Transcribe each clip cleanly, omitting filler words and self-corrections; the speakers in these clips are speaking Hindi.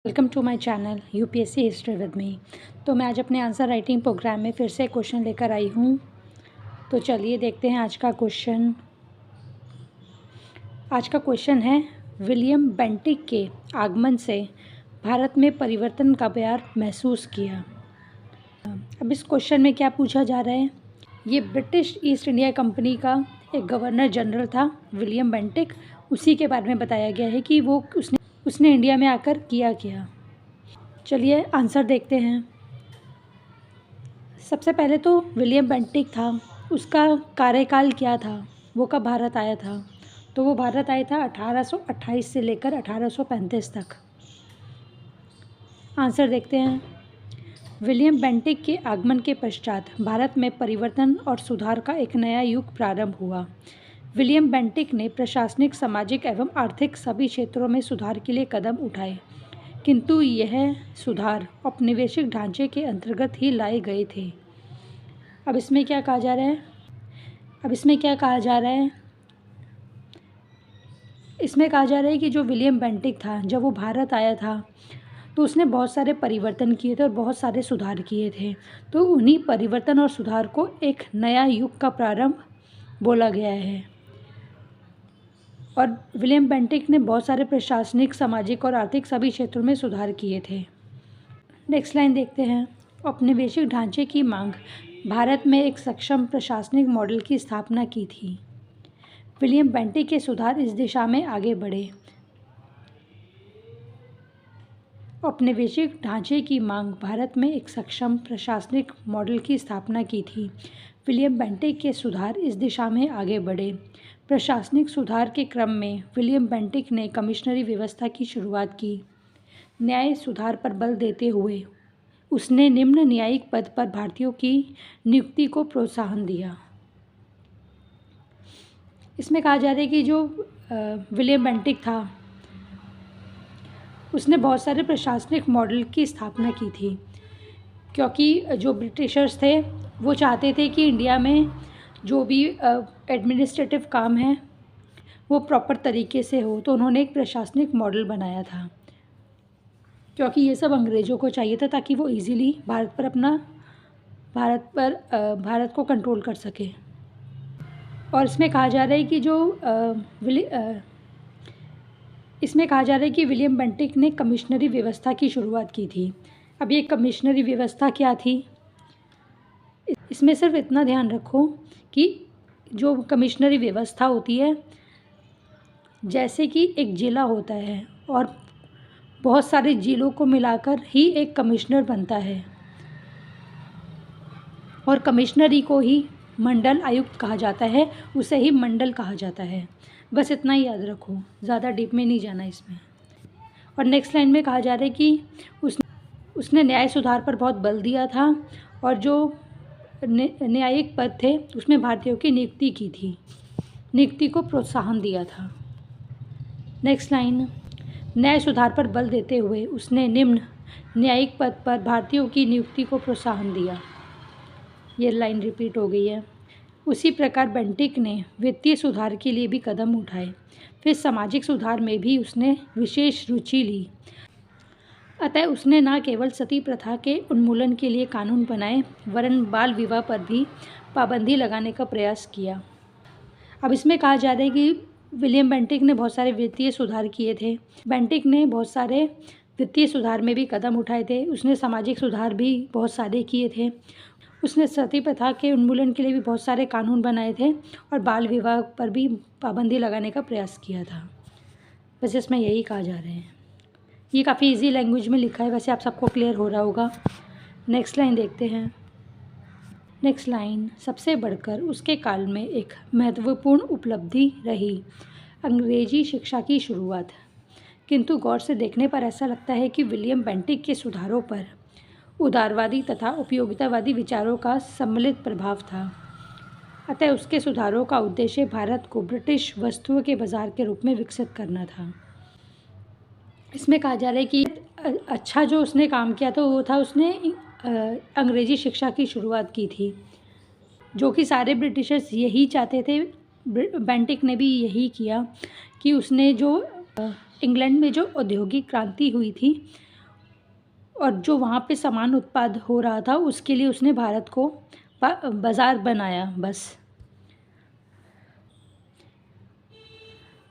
Welcome to my channel UPSC history with me. तो मैं आज अपने आंसर राइटिंग प्रोग्राम में फिर से क्वेश्चन लेकर आई हूँ। तो चलिए देखते हैं आज का क्वेश्चन। आज का क्वेश्चन है, विलियम बेंटिक के आगमन से भारत में परिवर्तन का प्यार महसूस किया। अब इस क्वेश्चन में क्या पूछा जा रहा है, ये ब्रिटिश ईस्ट इंडिया कंपनी का एक गवर्नर जनरल था विलियम बेंटिक। उसी के बारे में बताया गया है कि वो उसने इंडिया में आकर किया क्या। चलिए आंसर देखते हैं। सबसे पहले तो विलियम बेंटिक था, उसका कार्यकाल क्या था, वो कब भारत आया था। तो वो भारत आया था 1828 से लेकर 1835 तक। आंसर देखते हैं। विलियम बेंटिक के आगमन के पश्चात भारत में परिवर्तन और सुधार का एक नया युग प्रारंभ हुआ। विलियम बेंटिक ने प्रशासनिक, सामाजिक एवं आर्थिक सभी क्षेत्रों में सुधार के लिए कदम उठाए, किंतु यह सुधार औपनिवेशिक ढांचे के अंतर्गत ही लाए गए थे। अब इसमें क्या कहा जा रहा है, इसमें कहा जा रहा है कि जो विलियम बेंटिक था, जब वो भारत आया था तो उसने बहुत सारे परिवर्तन किए थे और बहुत सारे सुधार किए थे। तो उन्हीं परिवर्तन और सुधार को एक नया युग का प्रारंभ बोला गया है। और विलियम बेंटिक ने बहुत सारे प्रशासनिक, सामाजिक और आर्थिक सभी क्षेत्रों में सुधार किए थे। नेक्स्ट लाइन देखते हैं। औपनिवेशिक ढांचे की मांग, भारत में एक सक्षम प्रशासनिक मॉडल की स्थापना की थी। विलियम बेंटिक के सुधार इस दिशा में आगे बढ़े। औपनिवेशिक ढांचे की मांग, भारत में एक सक्षम प्रशासनिक मॉडल की स्थापना की थी। विलियम बेंटिक के सुधार इस दिशा में आगे बढ़े। प्रशासनिक सुधार के क्रम में विलियम बेंटिक ने कमिश्नरी व्यवस्था की शुरुआत की। न्याय सुधार पर बल देते हुए उसने निम्न न्यायिक पद पर भारतीयों की नियुक्ति को प्रोत्साहन दिया। इसमें कहा जा रहा है कि जो विलियम बेंटिक था, उसने बहुत सारे प्रशासनिक मॉडल की स्थापना की थी, क्योंकि जो ब्रिटिशर्स थे वो चाहते थे कि इंडिया में जो भी एडमिनिस्ट्रेटिव काम है वो प्रॉपर तरीके से हो। तो उन्होंने एक प्रशासनिक मॉडल बनाया था, क्योंकि ये सब अंग्रेज़ों को चाहिए था ताकि वो इजीली भारत को कंट्रोल कर सके। और इसमें कहा जा रहा है कि विलियम बेंटिक ने कमिश्नरी व्यवस्था की शुरुआत की थी। अब ये कमिश्नरी व्यवस्था क्या थी, इसमें सिर्फ इतना ध्यान रखो कि जो कमिश्नरी व्यवस्था होती है, जैसे कि एक ज़िला होता है और बहुत सारे ज़िलों को मिलाकर ही एक कमिश्नर बनता है, और कमिश्नरी को ही मंडल आयुक्त कहा जाता है, उसे ही मंडल कहा जाता है। बस इतना ही याद रखो, ज़्यादा डीप में नहीं जाना इसमें। और नेक्स्ट लाइन में कहा जा रहा है कि उसने न्याय सुधार पर बहुत बल दिया था, और जो न्यायिक पद थे उसमें भारतीयों की नियुक्ति को प्रोत्साहन दिया था। नेक्स्ट लाइन, न्याय सुधार पर बल देते हुए उसने निम्न न्यायिक पद पर भारतीयों की नियुक्ति को प्रोत्साहन दिया। ये लाइन रिपीट हो गई है। उसी प्रकार बेंटिक ने वित्तीय सुधार के लिए भी कदम उठाए। फिर सामाजिक सुधार में भी उसने विशेष रुचि ली। अतः उसने न केवल सती प्रथा के उन्मूलन के लिए कानून बनाए, वरन बाल विवाह पर भी पाबंदी लगाने का प्रयास किया। अब इसमें कहा जा रहा है कि विलियम बेंटिक ने बहुत सारे वित्तीय सुधार किए थे। बेंटिक ने बहुत सारे वित्तीय सुधार में भी कदम उठाए थे। उसने सामाजिक सुधार भी बहुत सारे किए थे। उसने सती प्रथा के उन्मूलन के लिए भी बहुत सारे कानून बनाए थे, और बाल विवाह पर भी पाबंदी लगाने का प्रयास किया था। बस इसमें यही कहा जा रहा है। ये काफ़ी इजी लैंग्वेज में लिखा है, वैसे आप सबको क्लियर हो रहा होगा। नेक्स्ट लाइन देखते हैं। नेक्स्ट लाइन, सबसे बढ़कर उसके काल में एक महत्वपूर्ण उपलब्धि रही अंग्रेजी शिक्षा की शुरुआत। किंतु गौर से देखने पर ऐसा लगता है कि विलियम बेंटिक के सुधारों पर उदारवादी तथा उपयोगितावादी विचारों का सम्मिलित प्रभाव था। अतः उसके सुधारों का उद्देश्य भारत को ब्रिटिश वस्तुओं के बाजार के रूप में विकसित करना था। इसमें कहा जा रहा है कि अच्छा जो उसने काम किया था वो था, उसने अंग्रेजी शिक्षा की शुरुआत की थी, जो कि सारे ब्रिटिशर्स यही चाहते थे। बेंटिक ने भी यही किया कि उसने जो इंग्लैंड में जो औद्योगिक क्रांति हुई थी और जो वहाँ पे सामान उत्पाद हो रहा था उसके लिए उसने भारत को बाज़ार बनाया। बस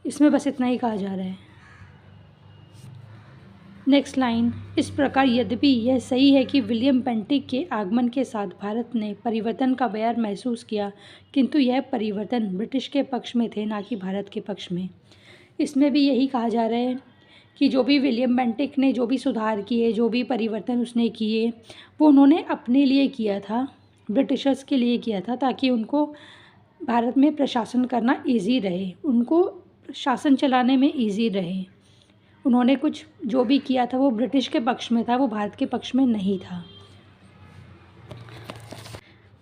इसमें बस इतना ही कहा जा रहा है। नेक्स्ट लाइन, इस प्रकार यद्यपि यह सही है कि विलियम बेंटिक के आगमन के साथ भारत ने परिवर्तन का बयार महसूस किया, किंतु यह परिवर्तन ब्रिटिश के पक्ष में थे, ना कि भारत के पक्ष में। इसमें भी यही कहा जा रहा है कि जो भी विलियम बेंटिक ने जो भी सुधार किए, जो भी परिवर्तन उसने किए, वो उन्होंने अपने लिए किया था, ब्रिटिशर्स के लिए किया था, ताकि उनको भारत में प्रशासन करना ईजी रहे, उनको शासन चलाने में ईजी रहे। उन्होंने कुछ जो भी किया था वो ब्रिटिश के पक्ष में था, वो भारत के पक्ष में नहीं था।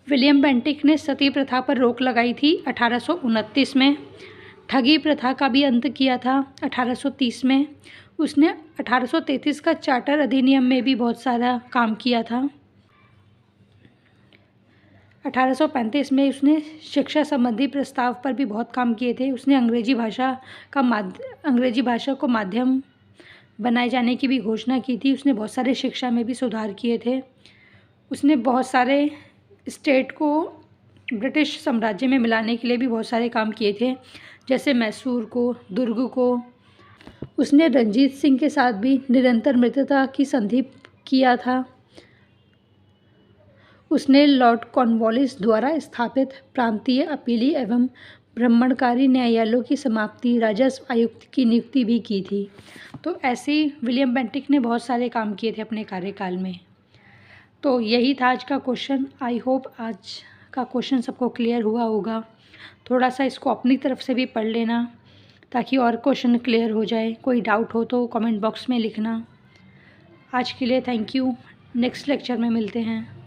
विलियम बेंटिक ने सती प्रथा पर रोक लगाई थी 1829 में। ठगी प्रथा का भी अंत किया था 1830 में। उसने 1833 का चार्टर अधिनियम में भी बहुत सारा काम किया था। 1835 में उसने शिक्षा संबंधी प्रस्ताव पर भी बहुत काम किए थे। उसने अंग्रेजी भाषा को माध्यम बनाए जाने की भी घोषणा की थी। उसने बहुत सारे शिक्षा में भी सुधार किए थे। उसने बहुत सारे स्टेट को ब्रिटिश साम्राज्य में मिलाने के लिए भी बहुत सारे काम किए थे, जैसे मैसूर को, दुर्ग को। उसने रंजीत सिंह के साथ भी निरंतर मित्रता की संधि किया था। उसने लॉर्ड कॉर्नवालिस द्वारा स्थापित प्रांतीय अपीली एवं ब्राह्मणकारी न्यायालयों की समाप्ति, राजस्व आयुक्त की नियुक्ति भी की थी। तो ऐसे ही विलियम बेंटिक ने बहुत सारे काम किए थे अपने कार्यकाल में। तो यही था आज का क्वेश्चन। आई होप आज का क्वेश्चन सबको क्लियर हुआ होगा। थोड़ा सा इसको अपनी तरफ से भी पढ़ लेना ताकि और क्वेश्चन क्लियर हो जाए। कोई डाउट हो तो कमेंट बॉक्स में लिखना। आज के लिए थैंक यू। नेक्स्ट लेक्चर में मिलते हैं।